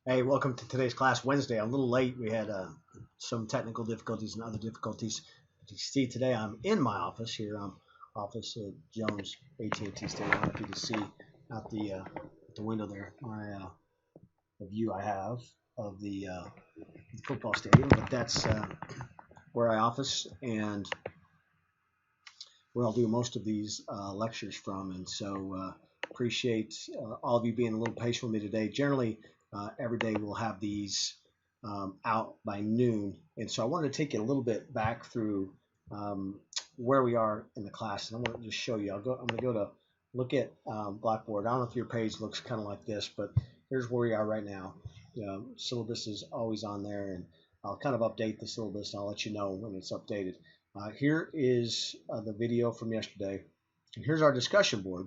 Hey, welcome to today's class Wednesday. I'm a little late. We had some technical difficulties and other difficulties. But you see, today I'm in my office here. Office at Jones AT&T Stadium. I don't know if you can see out the window there the view I have of the football stadium. But that's where I office and where I'll do most of these lectures from. And so appreciate all of you being a little patient with me today. Generally, every day we'll have these out by noon. And so I wanted to take you a little bit back through where we are in the class. And I want to just show you. I'm going to go to look at Blackboard. I don't know if your page looks kind of like this, but here's where we are right now. Syllabus is always on there, and I'll kind of update the syllabus, and I'll let you know when it's updated. Here is the video from yesterday. And here's our discussion board,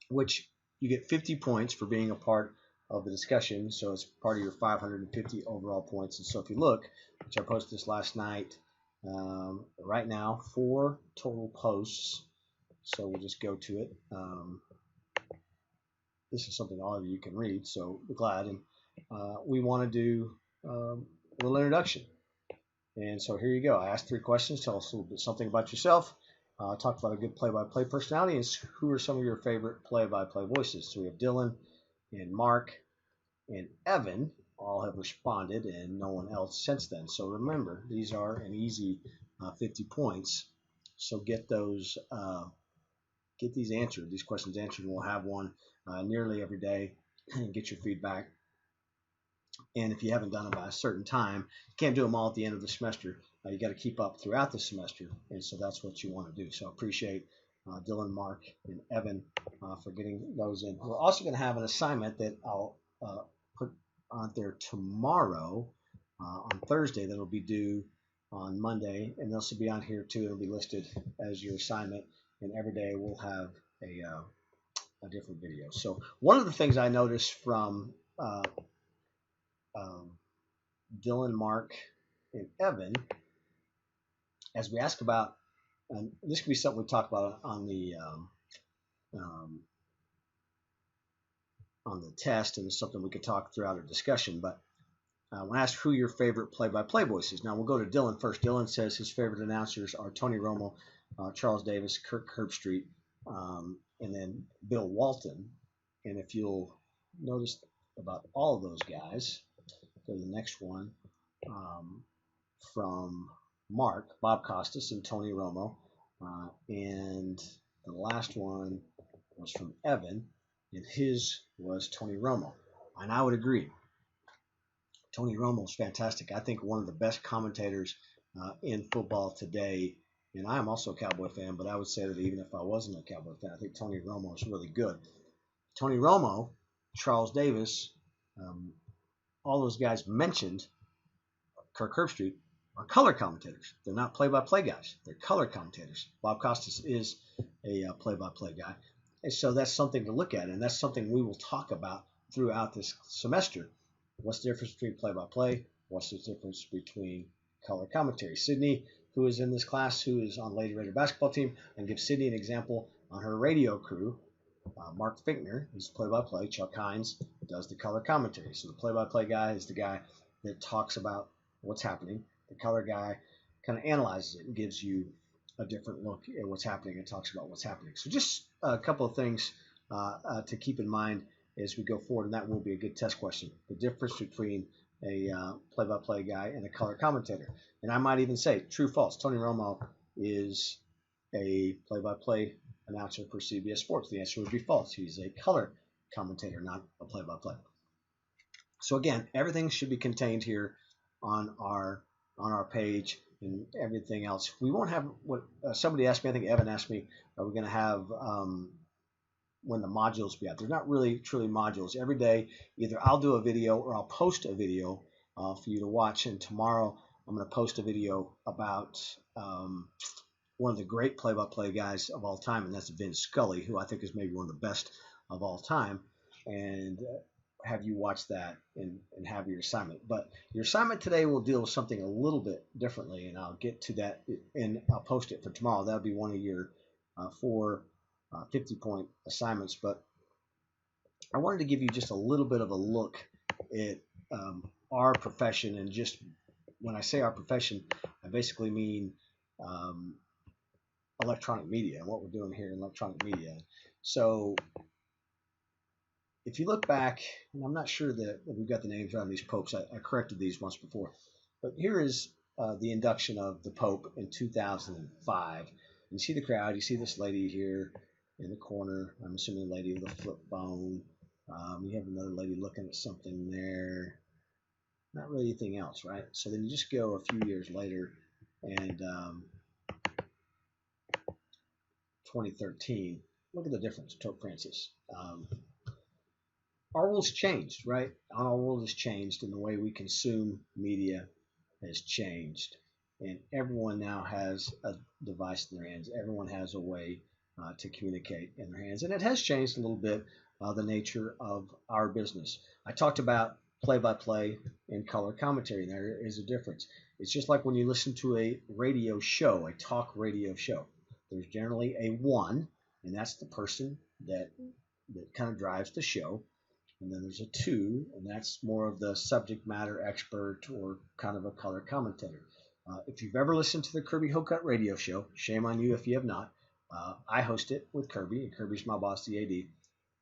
which you get 50 points for being a part of the discussion. So it's part of your 550 overall points. And so if you look, which I posted this last night, right now, 4 total posts. So we'll just go to it. This is something all of you can read, so we're glad. And we want to do a little introduction. And so here you go. I asked 3 questions. Tell us a little bit something about yourself. Talk about a good play-by-play personality, and who are some of your favorite play-by-play voices. So we have Dylan and Mark and Evan all have responded, and no one else since then. So remember, these are an easy 50 points. So get those, get these answered, these questions answered, and we'll have one nearly every day and get your feedback. And if you haven't done it by a certain time, you can't do them all at the end of the semester. You got to keep up throughout the semester, and so that's what you want to do. So I appreciate Dylan, Mark, and Evan for getting those in. We're also going to have an assignment that I'll put on there tomorrow on Thursday that'll be due on Monday, and this will be on here too. It'll be listed as your assignment, and every day we'll have a different video. So one of the things I noticed from Dylan, Mark, and Evan, as we ask about, and this could be something we talk about on the test, and it's something we could talk throughout our discussion. But when asked who your favorite play-by-play voice is, now we'll go to Dylan first. Dylan says his favorite announcers are Tony Romo, Charles Davis, Kirk Herbstreit, and then Bill Walton. And if you'll notice about all of those guys, go to the next one. From Mark, Bob Costas, and Tony Romo. And the last one was from Evan, and his was Tony Romo. And I would agree. Tony Romo is fantastic. I think one of the best commentators in football today. And I am also a Cowboy fan, but I would say that even if I wasn't a Cowboy fan, I think Tony Romo is really good. Tony Romo, Charles Davis, all those guys mentioned, Kirk Herbstreit, are color commentators. They're not play-by-play guys. They're color commentators. Bob Costas is a play-by-play guy. And so that's something to look at, and that's something we will talk about throughout this semester. What's the difference between play-by-play? What's the difference between color commentary? Sydney, who is in this class, who is on Lady Raider basketball team, and give Sydney an example on her radio crew. Mark Finkner is play-by-play. Chuck Hines does the color commentary. So the play-by-play guy is the guy that talks about what's happening. The color guy kind of analyzes it and gives you a different look at what's happening and talks about what's happening. So just a couple of things to keep in mind as we go forward, and that will be a good test question. The difference between a play-by-play guy and a color commentator. And I might even say, true, false. Tony Romo is a play-by-play announcer for CBS Sports. The answer would be false. He's a color commentator, not a play-by-play. So again, everything should be contained here on our page and everything else. We won't have what somebody asked me. I think Evan asked me, are we going to have when the modules be out? They're not really truly modules. Every day, either I'll do a video or I'll post a video for you to watch. And tomorrow, I'm going to post a video about one of the great play-by-play guys of all time, and that's Vin Scully, who I think is maybe one of the best of all time. And have you watch that and have your assignment. But your assignment today will deal with something a little bit differently, and I'll get to that, and I'll post it for tomorrow. That'll be one of your 4 50-point assignments. But I wanted to give you just a little bit of a look it our profession, and just when I say our profession, I basically mean um, electronic media and what we're doing here in electronic media. So if you look back, and I'm not sure that we've got the names around these popes. I corrected these once before, but here is the induction of the Pope in 2005. You see the crowd. You see this lady here in the corner. I'm assuming a lady with a flip phone. You have another lady looking at something there. Not really anything else, right? So then you just go a few years later, and 2013. Look at the difference, Pope Francis. Our world's changed, right? Our world has changed, and the way we consume media has changed. And everyone now has a device in their hands. Everyone has a way to communicate in their hands. And it has changed a little bit the nature of our business. I talked about play-by-play and color commentary. There is a difference. It's just like when you listen to a radio show, a talk radio show. There's generally a one, and that's the person that kind of drives the show. And then there's a two, and that's more of the subject matter expert or kind of a color commentator. If you've ever listened to the Kirby Hocutt radio show, shame on you if you have not. I host it with Kirby, and Kirby's my boss, the AD.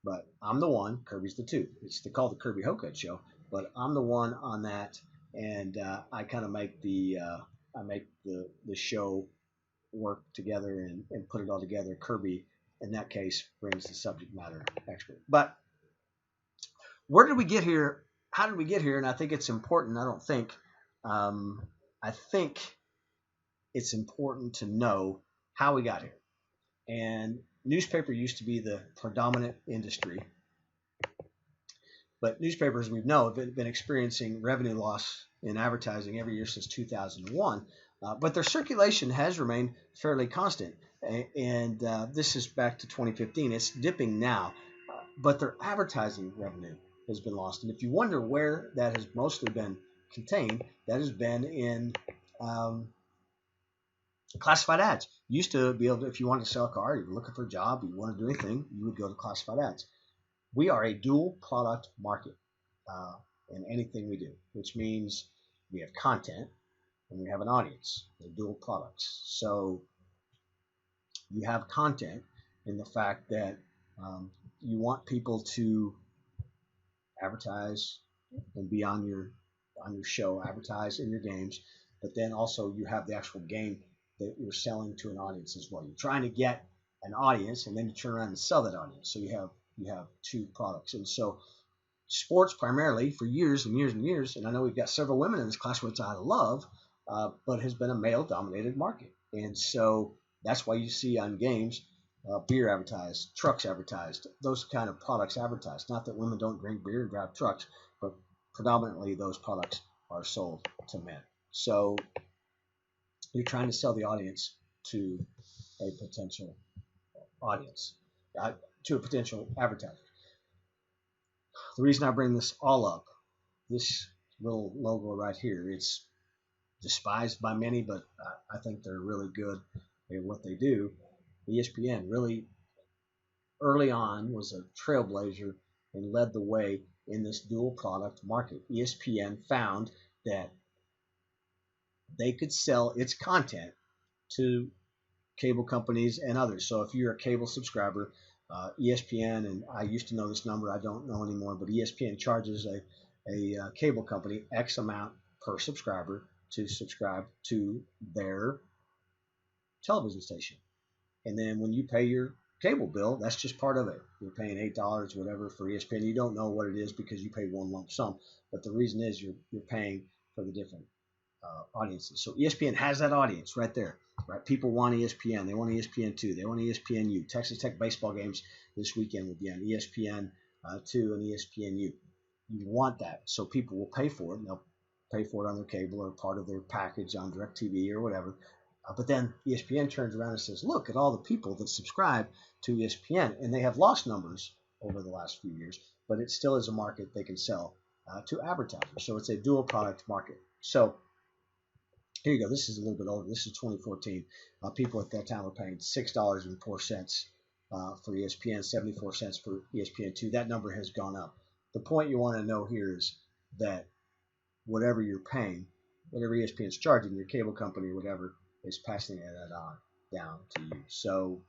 But I'm the one, Kirby's the two. It's called the Kirby Hocutt show, but I'm the one on that, and I kind of make the show work together and put it all together. Kirby, in that case, brings the subject matter expert. But where did we get here? How did we get here? And I think it's important. I think it's important to know how we got here. And newspaper used to be the predominant industry, but newspapers, we know, have been experiencing revenue loss in advertising every year since 2001. But their circulation has remained fairly constant. And this is back to 2015. It's dipping now, but their advertising revenue has been lost. And if you wonder where that has mostly been contained, that has been in classified ads. You used to be able to, if you wanted to sell a car, you were looking for a job, you wanted to do anything, you would go to classified ads. We are a dual product market in anything we do, which means we have content and we have an audience. They're dual products. So you have content in the fact that you want people to advertise and be on your show, advertise in your games, but then also you have the actual game that you're selling to an audience as well. You're trying to get an audience, and then you turn around and sell that audience. So you have two products. And so sports primarily for years and years and years, and I know we've got several women in this class, which I love, but has been a male-dominated market. And so that's why you see on games beer advertised, trucks advertised, those kind of products advertised. Not that women don't drink beer and drive trucks, but predominantly those products are sold to men. So you're trying to sell the audience to a potential audience, to a potential advertiser. The reason I bring this all up, this little logo right here, it's despised by many, but I think they're really good at what they do. ESPN really early on was a trailblazer and led the way in this dual product market. ESPN found that they could sell its content to cable companies and others. So if you're a cable subscriber, ESPN, and I used to know this number, I don't know anymore, but ESPN charges a cable company X amount per subscriber to subscribe to their television station. And then when you pay your cable bill, that's just part of it. You're paying $8, whatever, for ESPN. You don't know what it is because you pay one lump sum. But the reason is you're paying for the different audiences. So ESPN has that audience right there. Right? People want ESPN. They want ESPN2. They want ESPNU. Texas Tech baseball games this weekend will be on ESPN2 and ESPNU. You want that. So people will pay for it. And they'll pay for it on their cable or part of their package on DirecTV or whatever. But then ESPN turns around and says, look at all the people that subscribe to ESPN. And they have lost numbers over the last few years, but it still is a market they can sell to advertisers. So it's a dual product market. So here you go. This is a little bit older. This is 2014. People at that time were paying $6.04 for ESPN, 74 cents for ESPN2. That number has gone up. The point you want to know here is that whatever you're paying, whatever ESPN's charging, your cable company or whatever is passing that on down to you. So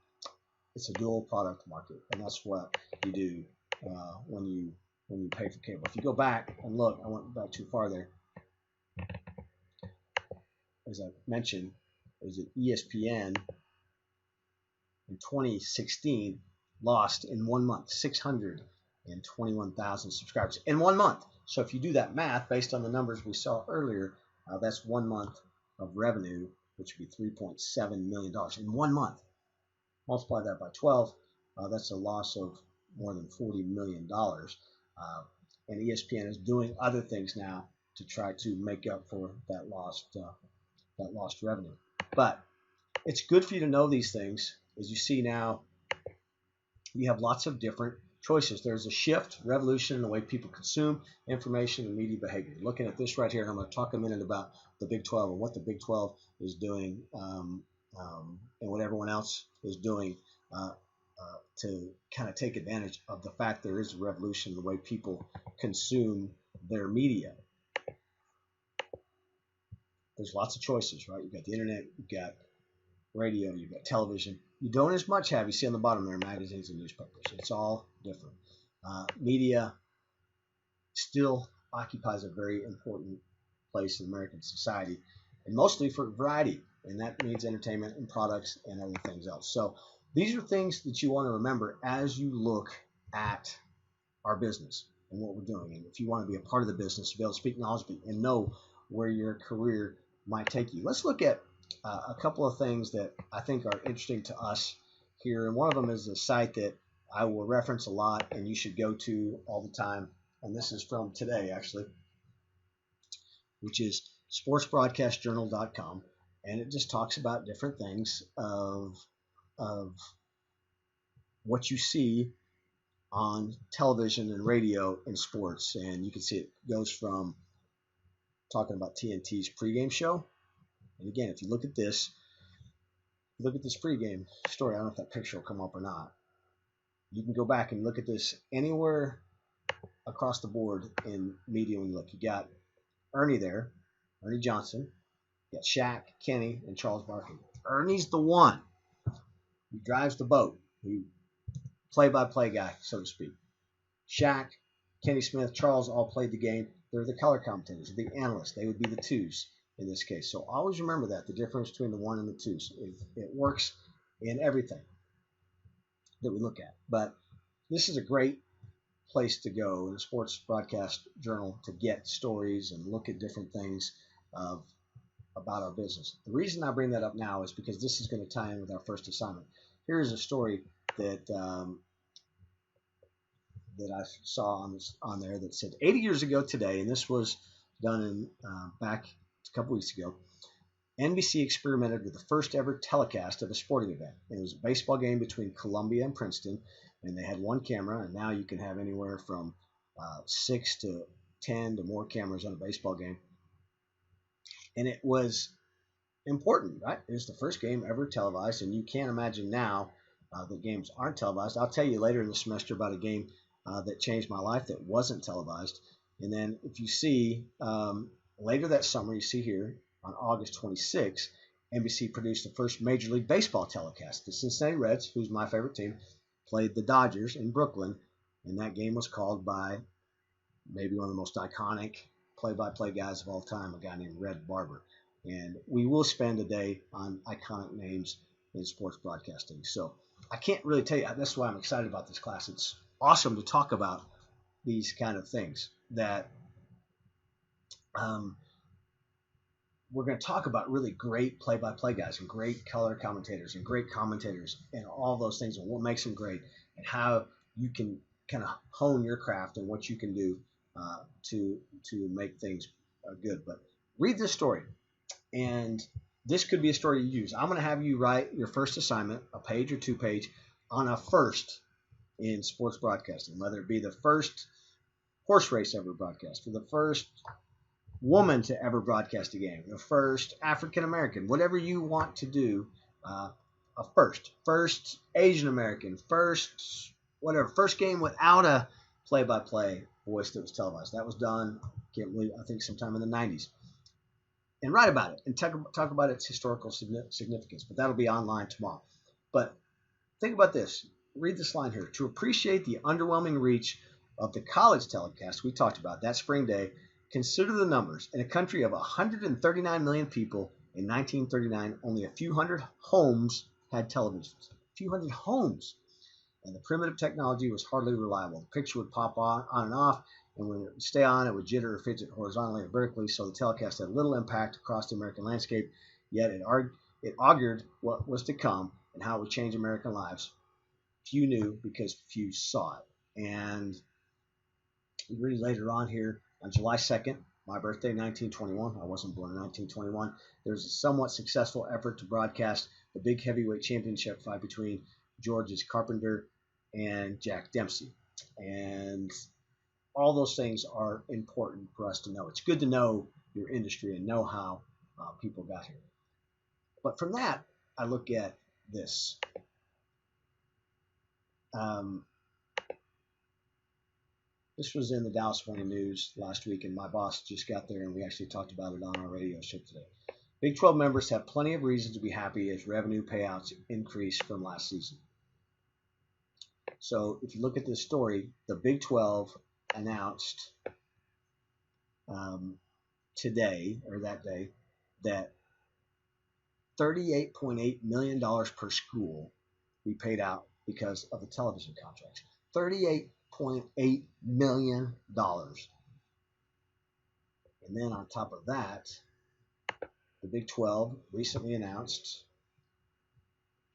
it's a dual product market, and that's what you do when you pay for cable. If you go back and look, I went back too far there. As I mentioned, is that ESPN in 2016 lost in 1 month 621,000 subscribers in 1 month. So if you do that math based on the numbers we saw earlier, that's 1 month of revenue, which would be $3.7 million in 1 month. Multiply that by 12, that's a loss of more than $40 million. And ESPN is doing other things now to try to make up for that lost revenue. But it's good for you to know these things. As you see now, you have lots of different choices. There's a shift, revolution in the way people consume information and media behavior. Looking at this right here, and I'm going to talk a minute about the Big 12 and what the Big 12 is doing and what everyone else is doing to kind of take advantage of the fact there is a revolution in the way people consume their media. There's lots of choices, right? You've got the internet, you've got radio, you've got television. You don't as much have, you see on the bottom there, magazines and newspapers. It's all different. Media still occupies a very important place in American society, and mostly for variety, and that means entertainment and products and other things else. So these are things that you want to remember as you look at our business and what we're doing. And if you want to be a part of the business, to be able to speak knowledgeably and know where your career might take you. Let's look at a couple of things that I think are interesting to us here. And one of them is a site that I will reference a lot and you should go to all the time. And this is from today, actually, which is sportsbroadcastjournal.com. And it just talks about different things of what you see on television and radio in sports. And you can see it goes from talking about TNT's pregame show. And again, if you look at this pregame story, I don't know if that picture will come up or not. You can go back and look at this anywhere across the board in media when you look. You got Ernie there, Ernie Johnson. You got Shaq, Kenny, and Charles Barkley. Ernie's the one who drives the boat, who play-by-play guy, so to speak. Shaq, Kenny Smith, Charles all played the game. They're the color commentators, the analysts. They would be the twos in this case. So always remember that, the difference between the one and the twos. It works in everything that we look at. But this is a great place to go in a sports broadcast journal to get stories and look at different things about our business. The reason I bring that up now is because this is going to tie in with our first assignment. Here's a story that I saw on there that said 80 years ago today, and this was done in back a couple weeks ago, NBC experimented with the first ever telecast of a sporting event. It was a baseball game between Columbia and Princeton, and they had one camera, and now you can have anywhere from 6 to 10 to more cameras on a baseball game. And it was important, right? It was the first game ever televised, and you can't imagine now that games aren't televised. I'll tell you later in the semester about a game that changed my life that wasn't televised. And then if you see later that summer, you see here on August 26, NBC produced the first Major League Baseball telecast. The Cincinnati Reds, who's my favorite team, played the Dodgers in Brooklyn, and that game was called by maybe one of the most iconic play-by-play guys of all time, a guy named Red Barber. And we will spend a day on iconic names in sports broadcasting. So I can't really tell you. That's why I'm excited about this class. It's awesome to talk about these kind of things that we're going to talk about really great play-by-play guys and great color commentators and great commentators and all those things and what makes them great and how you can kind of hone your craft and what you can do to make things good. But read this story, and this could be a story you use. I'm going to have you write your first assignment, a page or 2 page, on a first in sports broadcasting, whether it be the first horse race ever broadcast, or the first woman to ever broadcast a game, the first African American, whatever you want to do, a first Asian American, first whatever, first game without a play-by-play voice that was televised. That was done, can't believe, I think sometime in the 90s. And write about it and talk about its historical significance. But that'll be online tomorrow. But think about this. Read this line here. To appreciate the underwhelming reach of the college telecast we talked about that spring day, consider the numbers. In a country of 139 million people in 1939, only a few hundred homes had televisions. A few hundred homes. And the primitive technology was hardly reliable. The picture would pop on and off, and when it would stay on, it would jitter or fidget horizontally or vertically, so the telecast had little impact across the American landscape, yet it augured what was to come and how it would change American lives. Few knew because few saw it. And we read later on here, on July 2nd, my birthday, 1921, I wasn't born in 1921, there was a somewhat successful effort to broadcast the big heavyweight championship fight between George's Carpenter and Jack Dempsey. And all those things are important for us to know. It's good to know your industry and know how people got here. But from that, I look at this. This was in the Dallas Morning News last week, and my boss just got there, and we actually talked about it on our radio show today. Big 12 members have plenty of reason to be happy as revenue payouts increase from last season. So if you look at this story, the Big 12 announced today, or that day, that $38.8 million per school we paid out because of the television contracts. $38.8 million. And then on top of that, the Big 12 recently announced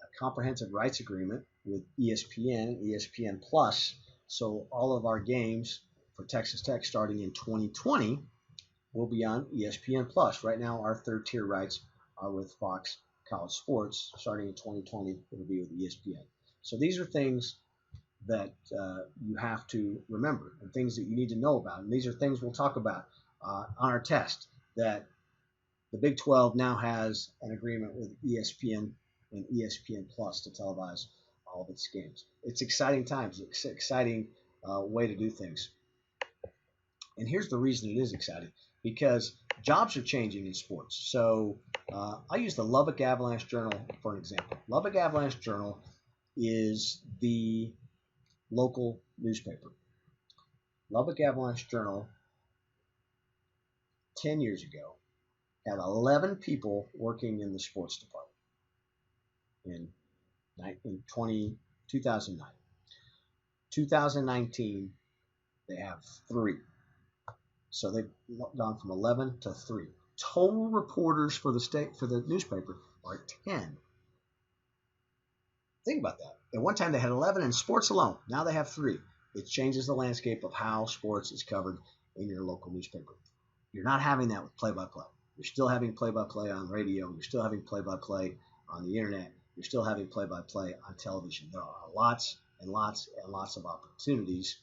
a comprehensive rights agreement with ESPN and ESPN Plus. So all of our games for Texas Tech starting in 2020 will be on ESPN Plus. Right now, our third tier rights are with Fox College Sports. Starting in 2020, it will be with ESPN. So these are things that you have to remember and things that you need to know about. And these are things we'll talk about on our test, that the Big 12 now has an agreement with ESPN and ESPN Plus to televise all of its games. It's exciting times. It's an exciting way to do things. And here's the reason it is exciting, because jobs are changing in sports. So I use the Lubbock Avalanche Journal for an example. Lubbock Avalanche Journal is the local newspaper. Lubbock Avalanche Journal 10 years ago had 11 people working in the sports department in 2009. 2019, they have 3. So they've gone from 11 to 3. Total reporters for the newspaper are 10. Think about that. At one time they had 11 in sports alone. Now they have 3. It changes the landscape of how sports is covered in your local newspaper. You're not having that with play-by-play. You're still having play-by-play on radio. You're still having play-by-play on the internet. You're still having play-by-play on television. There are lots and lots and lots of opportunities.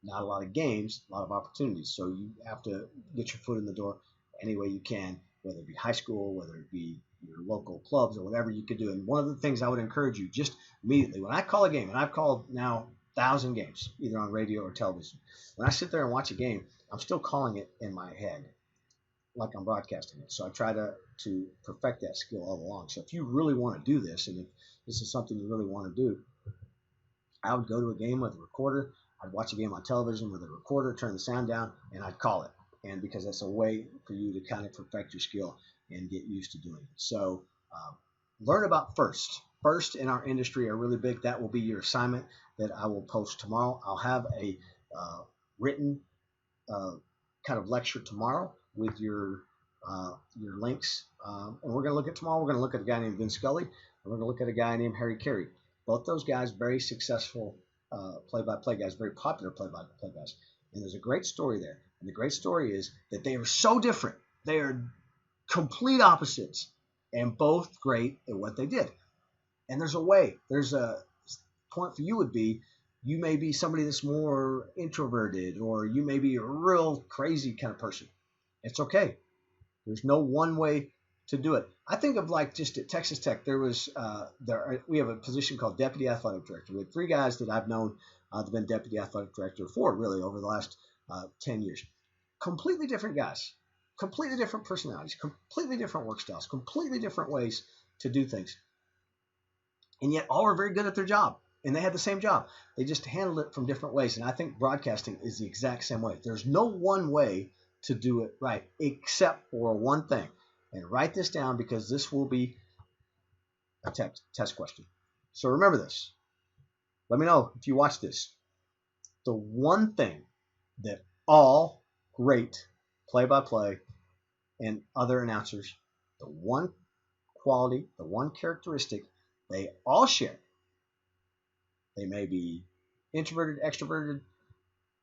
Not a lot of games, a lot of opportunities. So you have to get your foot in the door any way you can, whether it be high school, whether it be your local clubs or whatever you could do. And one of the things I would encourage you just immediately, when I call a game, and I've called now 1,000 games, either on radio or television, when I sit there and watch a game, I'm still calling it in my head like I'm broadcasting it. So I try to perfect that skill all along. So if you really want to do this, and if this is something you really want to do, I would go to a game with a recorder. I'd watch a game on television with a recorder, turn the sound down, and I'd call it. And because that's a way for you to kind of perfect your skill and get used to doing it. So learn about first. First in our industry are really big. That will be your assignment that I will post tomorrow. I'll have a written kind of lecture tomorrow with your links. And we're going to look at tomorrow. We're going to look at a guy named Vin Scully. And we're going to look at a guy named Harry Carey. Both those guys, very successful play-by-play guys, very popular play-by-play guys. And there's a great story there. And the great story is that they are so different. They are complete opposites and both great at what they did. And there's a point for you would be, you may be somebody that's more introverted, or you may be a real crazy kind of person. It's okay. There's no one way to do it. I think of like just at Texas Tech, we have a position called Deputy Athletic Director. We have 3 guys that I've known that have been Deputy Athletic Director for really over the last 10 years. Completely different guys, completely different personalities, completely different work styles, completely different ways to do things. And yet all are very good at their job. And they had the same job. They just handled it from different ways. And I think broadcasting is the exact same way. There's no one way to do it right, except for one thing. And write this down because this will be a test question. So remember this. Let me know if you watch this. The one thing that all great play-by-play and other announcers, the one quality, the one characteristic they all share. They may be introverted, extroverted,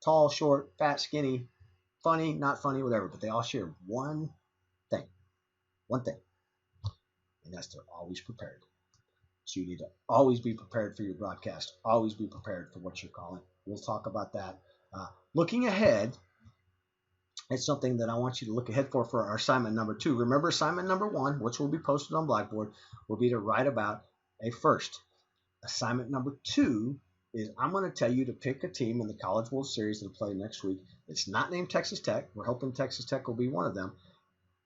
tall, short, fat, skinny, funny, not funny, whatever, but they all share one thing, and that's they're always prepared. So you need to always be prepared for your broadcast, always be prepared for what you're calling. We'll talk about that. Looking ahead, it's something that I want you to look ahead for our assignment number 2. Remember, assignment number 1, which will be posted on Blackboard, will be to write about a first. Assignment number 2 is I'm going to tell you to pick a team in the College World Series that'll play next week. It's not named Texas Tech. We're hoping Texas Tech will be one of them.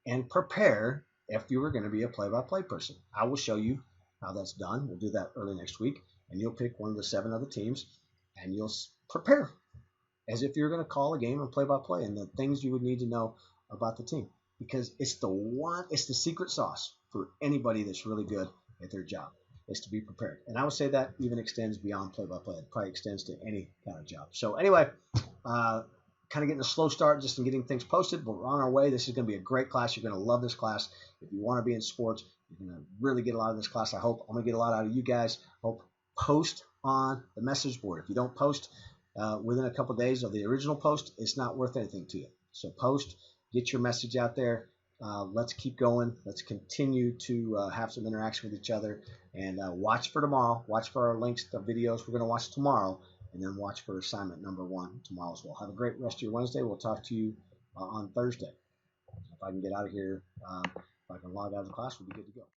And prepare if you were going to be a play-by-play person. I will show you how that's done. We'll do that early next week. And you'll pick one of the 7 other teams, and you'll prepare as if you're going to call a game and play-by-play and the things you would need to know about the team. Because it's the secret sauce for anybody that's really good at their job, is to be prepared. And I would say that even extends beyond play-by-play. It probably extends to any kind of job. So anyway, kind of getting a slow start just in getting things posted, but we're on our way. This is going to be a great class. You're going to love this class. If you want to be in sports, you're going to really get a lot of this class. I hope I'm going to get a lot out of you guys. Hope post on the message board. If you don't post within a couple of days of the original post, it's not worth anything to you. So post, get your message out there. Let's keep going. Let's continue to have some interaction with each other. And watch for tomorrow. Watch for our links to videos we're going to watch tomorrow. And then watch for assignment number 1 tomorrow as well. Have a great rest of your Wednesday. We'll talk to you on Thursday. If I can get out of here, if I can log out of the class, we'll be good to go.